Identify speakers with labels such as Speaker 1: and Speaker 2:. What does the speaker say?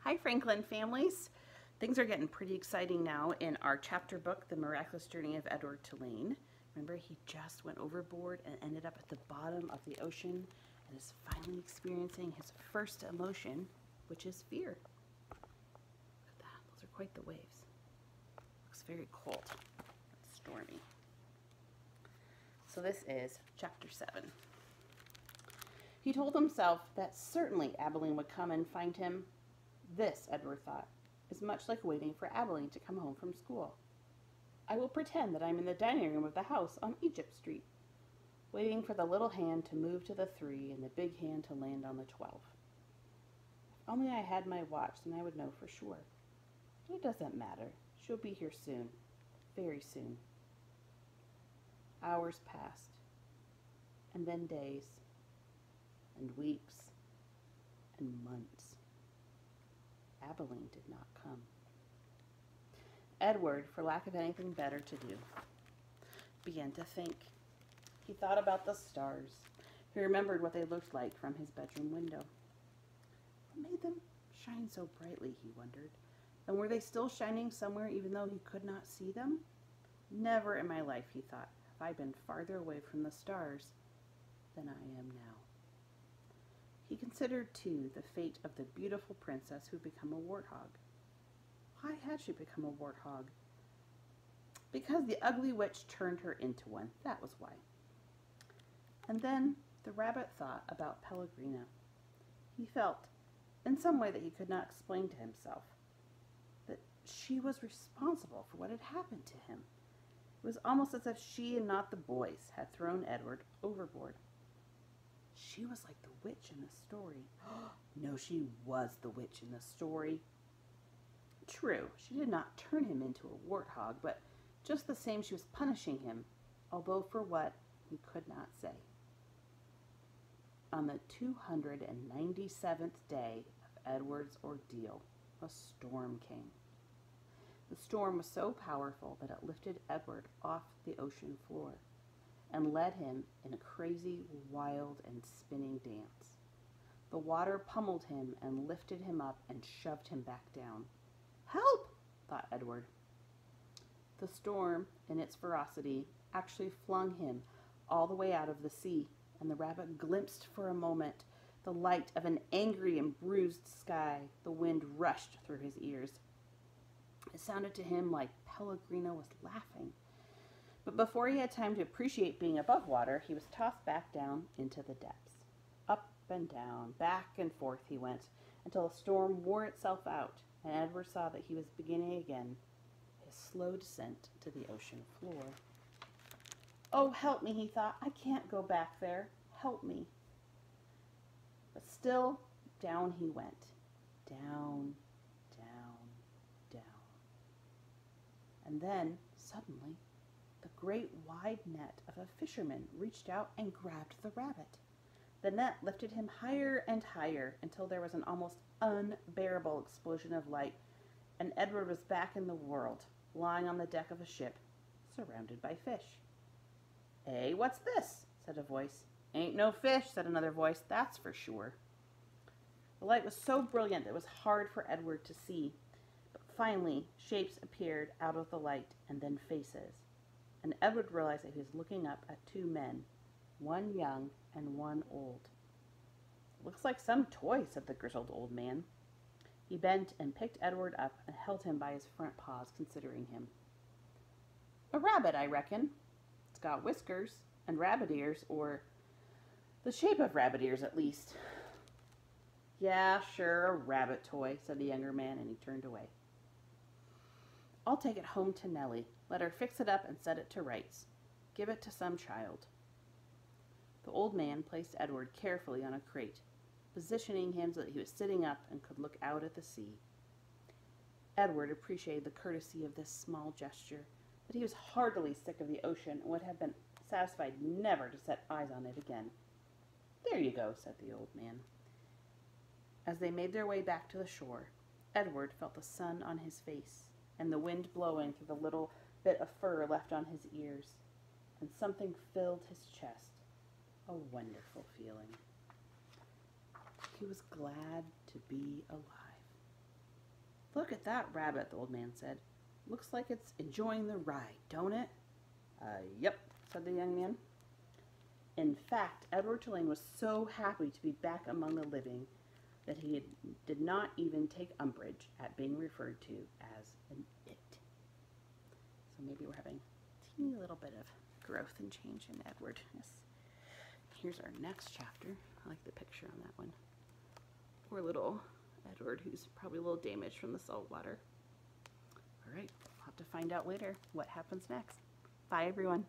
Speaker 1: Hi, Franklin families. Things are getting pretty exciting now in our chapter book, The Miraculous Journey of Edward Tulane. Remember, he just went overboard and ended up at the bottom of the ocean and is finally experiencing his first emotion, which is fear. Look at that. Those are quite the waves. Looks very cold. It's stormy. So this is chapter 7. He told himself that certainly Abilene would come and find him. This, Edward thought, is much like waiting for Abilene to come home from school. I will pretend that I'm in the dining room of the house on Egypt Street, waiting for the little hand to move to the 3 and the big hand to land on the 12. If only I had my watch, then I would know for sure. But it doesn't matter. She'll be here soon, very soon. Hours passed, and then days, and weeks, and months. Abilene did not come. Edward, for lack of anything better to do, began to think. He thought about the stars. He remembered what they looked like from his bedroom window. What made them shine so brightly, he wondered. And were they still shining somewhere even though he could not see them? Never in my life, he thought, have I been farther away from the stars than I am now. He considered, too, the fate of the beautiful princess who had become a warthog. Why had she become a warthog? Because the ugly witch turned her into one. That was why. And then the rabbit thought about Pellegrina. He felt, in some way that he could not explain to himself, that she was responsible for what had happened to him. It was almost as if she and not the boys had thrown Edward overboard. She was like the witch in the story. No, she was the witch in the story. True, she did not turn him into a warthog, but just the same she was punishing him, although for what, he could not say. On the 297th day of Edward's ordeal, a storm came. The storm was so powerful that it lifted Edward off the ocean floor and led him in a crazy, wild, and spinning dance. The water pummeled him and lifted him up and shoved him back down. Help! Thought Edward. The storm, in its ferocity, actually flung him all the way out of the sea, and the rabbit glimpsed for a moment the light of an angry and bruised sky. The wind rushed through his ears. It sounded to him like Pellegrina was laughing. But before he had time to appreciate being above water, he was tossed back down into the depths. Up and down, back and forth he went, until the storm wore itself out, and Edward saw that he was beginning again his slow descent to the ocean floor. Oh, help me, he thought. I can't go back there. Help me. But still, down he went. Down, down, down. And then, suddenly, the great wide net of a fisherman reached out and grabbed the rabbit. The net lifted him higher and higher until there was an almost unbearable explosion of light, and Edward was back in the world, lying on the deck of a ship, surrounded by fish. "Hey, what's this?" said a voice. "Ain't no fish," said another voice, "that's for sure." The light was so brilliant that it was hard for Edward to see, but finally shapes appeared out of the light and then faces. And Edward realized that he was looking up at two men, one young and one old. "Looks like some toy," said the grizzled old man. He bent and picked Edward up and held him by his front paws, considering him. "A rabbit, I reckon. It's got whiskers and rabbit ears, or the shape of rabbit ears at least." "Yeah, sure, a rabbit toy," said the younger man, and he turned away. "I'll take it home to Nellie. Let her fix it up and set it to rights. Give it to some child." The old man placed Edward carefully on a crate, positioning him so that he was sitting up and could look out at the sea. Edward appreciated the courtesy of this small gesture, but he was heartily sick of the ocean and would have been satisfied never to set eyes on it again. "There you go," said the old man. As they made their way back to the shore, Edward felt the sun on his face and the wind blowing through the little bit of fur left on his ears, and something filled his chest, a wonderful feeling. He was glad to be alive. "Look at that rabbit," the old man said. "Looks like it's enjoying the ride, don't it?" Yep," said the young man. In fact, Edward Tulane was so happy to be back among the living that he did not even take umbrage at being referred to as an it. So maybe we're having a teeny little bit of growth and change in Edward. Yes. Here's our next chapter. I like the picture on that one. Poor little Edward, who's probably a little damaged from the salt water. All right, we'll have to find out later what happens next. Bye, everyone.